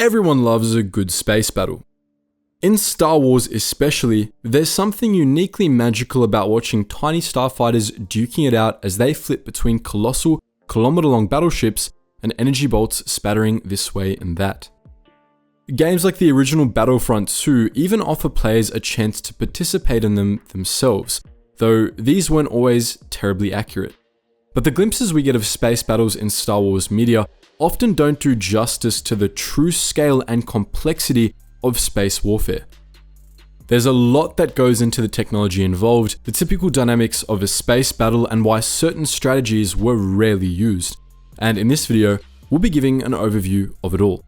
Everyone loves a good space battle. In Star Wars especially, there's something uniquely magical about watching tiny starfighters duking it out as they flip between colossal, kilometer-long battleships and energy bolts spattering this way and that. Games like the original Battlefront 2 even offer players a chance to participate in them themselves, though these weren't always terribly accurate. But the glimpses we get of space battles in Star Wars media often don't do justice to the true scale and complexity of space warfare. There's a lot that goes into the technology involved, the typical dynamics of a space battle, and why certain strategies were rarely used. And in this video, we'll be giving an overview of it all.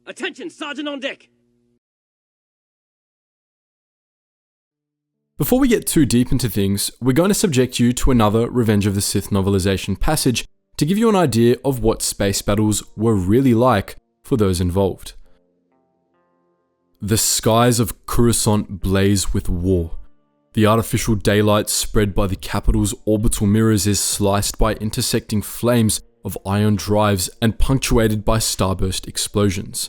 Attention, Sergeant on deck! Before we get too deep into things, we're going to subject you to another Revenge of the Sith novelization passage to give you an idea of what space battles were really like for those involved. The skies of Coruscant blaze with war. The artificial daylight spread by the capital's orbital mirrors is sliced by intersecting flames of ion drives and punctuated by starburst explosions.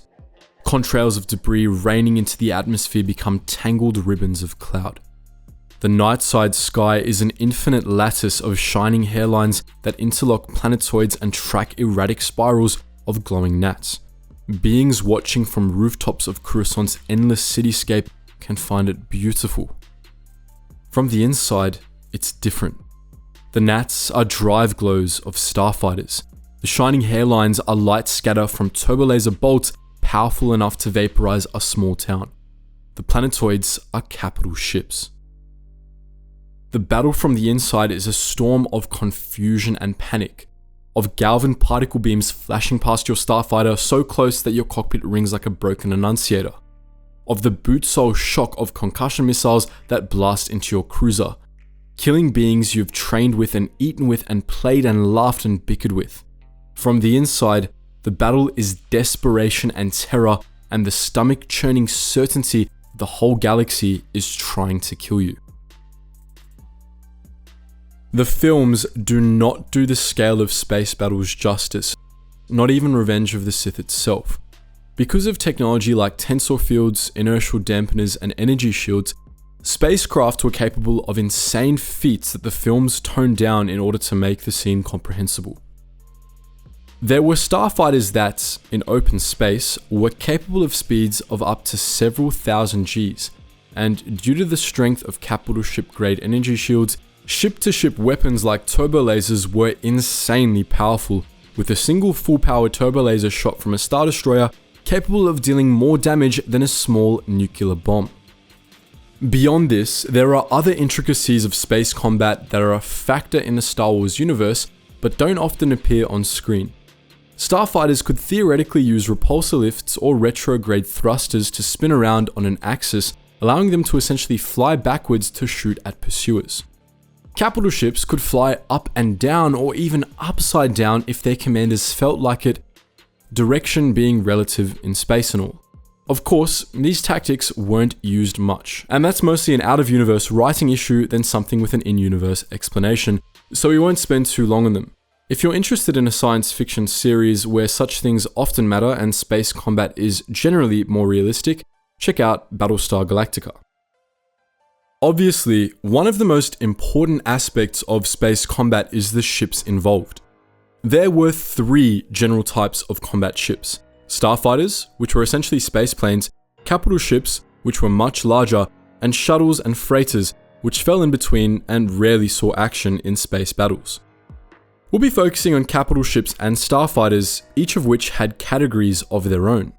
Contrails of debris raining into the atmosphere become tangled ribbons of cloud. The night side sky is an infinite lattice of shining hairlines that interlock planetoids and track erratic spirals of glowing gnats. Beings watching from rooftops of Coruscant's endless cityscape can find it beautiful. From the inside, it's different. The gnats are drive glows of starfighters. The shining hairlines are light scatter from turbolaser bolts powerful enough to vaporize a small town. The planetoids are capital ships. The battle from the inside is a storm of confusion and panic, of Galvan particle beams flashing past your starfighter so close that your cockpit rings like a broken annunciator, of the boot sole shock of concussion missiles that blast into your cruiser, killing beings you've trained with and eaten with and played and laughed and bickered with. From the inside, the battle is desperation and terror and the stomach-churning certainty that the whole galaxy is trying to kill you. The films do not do the scale of space battles justice, not even Revenge of the Sith itself. Because of technology like tensor fields, inertial dampeners, and energy shields, spacecraft were capable of insane feats that the films toned down in order to make the scene comprehensible. There were starfighters that, in open space, were capable of speeds of up to several thousand Gs, and due to the strength of capital ship grade energy shields, ship-to-ship weapons like turbolasers were insanely powerful, with a single full-power turbolaser shot from a Star Destroyer capable of dealing more damage than a small nuclear bomb. Beyond this, there are other intricacies of space combat that are a factor in the Star Wars universe, but don't often appear on screen. Starfighters could theoretically use repulsor lifts or retrograde thrusters to spin around on an axis, allowing them to essentially fly backwards to shoot at pursuers. Capital ships could fly up and down or even upside down if their commanders felt like it, direction being relative in space and all. Of course, these tactics weren't used much, and that's mostly an out-of-universe writing issue than something with an in-universe explanation, so we won't spend too long on them. If you're interested in a science fiction series where such things often matter and space combat is generally more realistic, check out Battlestar Galactica. Obviously, one of the most important aspects of space combat is the ships involved. There were 3 general types of combat ships: starfighters, which were essentially spaceplanes, capital ships, which were much larger, and shuttles and freighters, which fell in between and rarely saw action in space battles. We'll be focusing on capital ships and starfighters, each of which had categories of their own.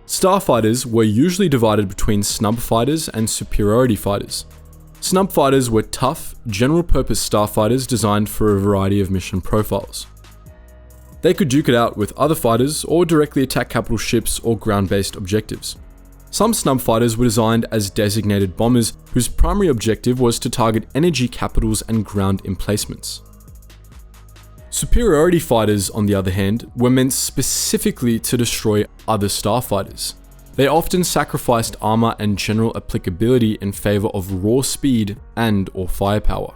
Starfighters were usually divided between snub fighters and superiority fighters. Snub fighters were tough, general-purpose starfighters designed for a variety of mission profiles. They could duke it out with other fighters or directly attack capital ships or ground-based objectives. Some snub fighters were designed as designated bombers whose primary objective was to target energy capitals and ground emplacements. Superiority fighters, on the other hand, were meant specifically to destroy other starfighters. They often sacrificed armor and general applicability in favor of raw speed and/or firepower.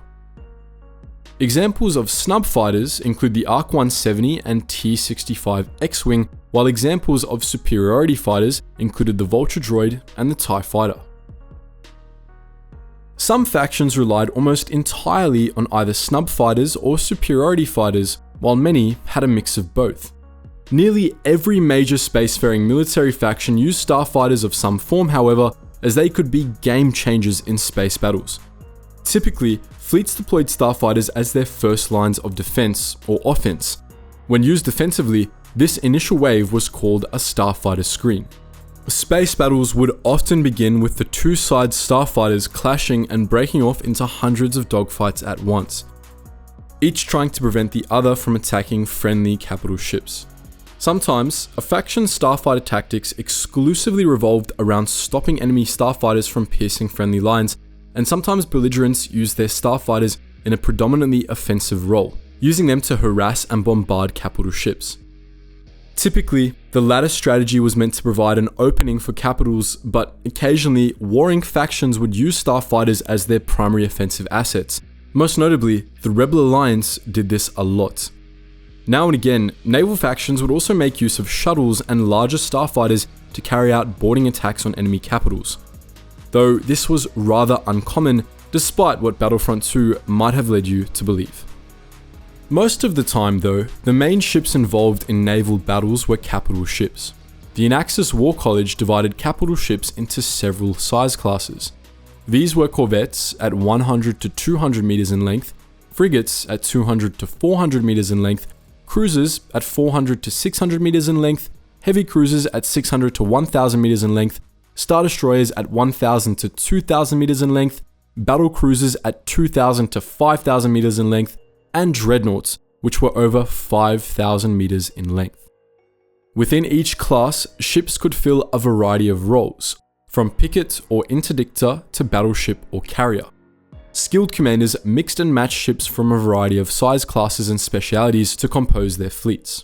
Examples of snub fighters include the ARC 170 and T-65 X-Wing, while examples of superiority fighters included the Vulture droid and the TIE fighter. Some factions relied almost entirely on either snub fighters or superiority fighters, while many had a mix of both. Nearly every major spacefaring military faction used starfighters of some form, however, as they could be game changers in space battles. Typically, fleets deployed starfighters as their first lines of defense or offense. When used defensively, this initial wave was called a starfighter screen. Space battles would often begin with the two-side starfighters clashing and breaking off into hundreds of dogfights at once, each trying to prevent the other from attacking friendly capital ships. Sometimes, a faction's starfighter tactics exclusively revolved around stopping enemy starfighters from piercing friendly lines, and sometimes belligerents used their starfighters in a predominantly offensive role, using them to harass and bombard capital ships. Typically, the latter strategy was meant to provide an opening for capitals, but occasionally, warring factions would use starfighters as their primary offensive assets. Most notably, the Rebel Alliance did this a lot. Now and again, naval factions would also make use of shuttles and larger starfighters to carry out boarding attacks on enemy capitals, though this was rather uncommon despite what Battlefront 2 might have led you to believe. Most of the time though, the main ships involved in naval battles were capital ships. The Anaxis War College divided capital ships into several size classes. These were corvettes at 100 to 200 meters in length, frigates at 200 to 400 meters in length, cruisers at 400 to 600 meters in length, heavy cruisers at 600 to 1000 meters in length, star destroyers at 1000 to 2000 meters in length, battle cruisers at 2000 to 5000 meters in length, and dreadnoughts, which were over 5000 meters in length. Within each class, ships could fill a variety of roles, from picket or interdictor to battleship or carrier. Skilled commanders mixed and matched ships from a variety of size classes and specialities to compose their fleets.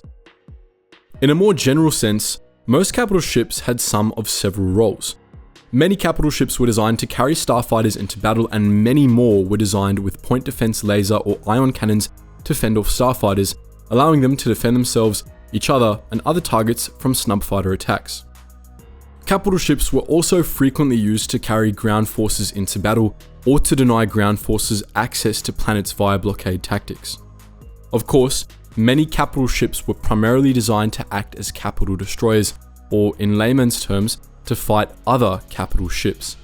In a more general sense, most capital ships had some of several roles. Many capital ships were designed to carry starfighters into battle, and many more were designed with point defense laser or ion cannons to fend off starfighters, allowing them to defend themselves, each other, and other targets from snubfighter attacks. Capital ships were also frequently used to carry ground forces into battle or to deny ground forces access to planets via blockade tactics. Of course, many capital ships were primarily designed to act as capital destroyers, or in layman's terms, to fight other capital ships.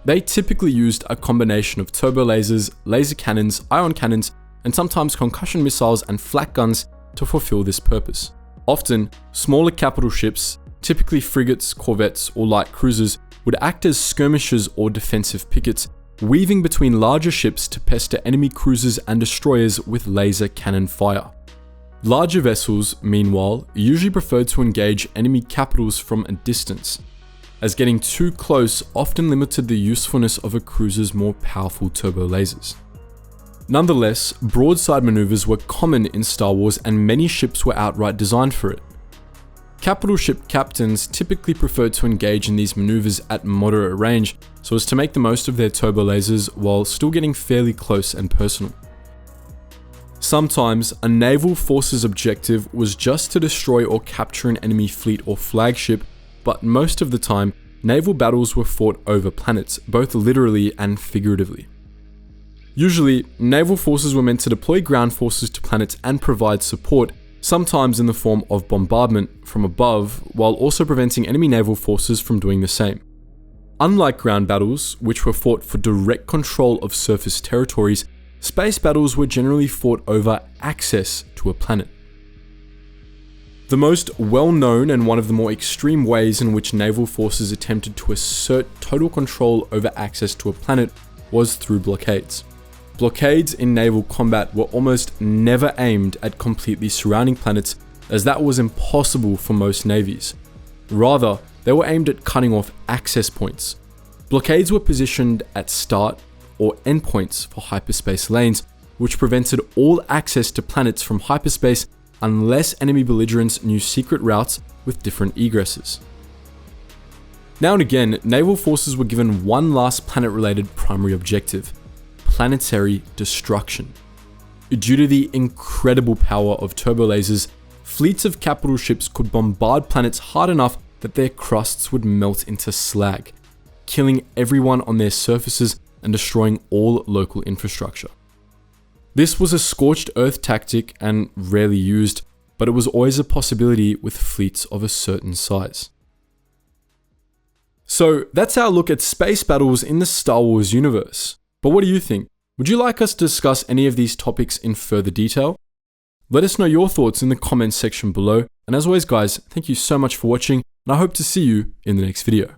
They typically used a combination of turbo lasers, laser cannons, ion cannons, and sometimes concussion missiles and flak guns to fulfill this purpose. Often, smaller capital ships, typically frigates, corvettes, or light cruisers, would act as skirmishers or defensive pickets, weaving between larger ships to pester enemy cruisers and destroyers with laser cannon fire. Larger vessels, meanwhile, usually preferred to engage enemy capitals from a distance, as getting too close often limited the usefulness of a cruiser's more powerful turbo lasers. Nonetheless, broadside maneuvers were common in Star Wars, and many ships were outright designed for it. Capital ship captains typically preferred to engage in these maneuvers at moderate range so as to make the most of their turbo lasers while still getting fairly close and personal. Sometimes, a naval force's objective was just to destroy or capture an enemy fleet or flagship, but most of the time, naval battles were fought over planets, both literally and figuratively. Usually, naval forces were meant to deploy ground forces to planets and provide support, sometimes in the form of bombardment from above, while also preventing enemy naval forces from doing the same. Unlike ground battles, which were fought for direct control of surface territories, space battles were generally fought over access to a planet. The most well-known and one of the more extreme ways in which naval forces attempted to assert total control over access to a planet was through blockades. Blockades in naval combat were almost never aimed at completely surrounding planets, as that was impossible for most navies. Rather, they were aimed at cutting off access points. Blockades were positioned at start or endpoints for hyperspace lanes, which prevented all access to planets from hyperspace unless enemy belligerents knew secret routes with different egresses. Now and again, naval forces were given one last planet-related primary objective: planetary destruction. Due to the incredible power of turbolasers, fleets of capital ships could bombard planets hard enough that their crusts would melt into slag, killing everyone on their surfaces and destroying all local infrastructure. This was a scorched earth tactic and rarely used, but it was always a possibility with fleets of a certain size. So that's our look at space battles in the Star Wars universe. But what do you think? Would you like us to discuss any of these topics in further detail? Let us know your thoughts in the comments section below. And as always guys, thank you so much for watching, and I hope to see you in the next video.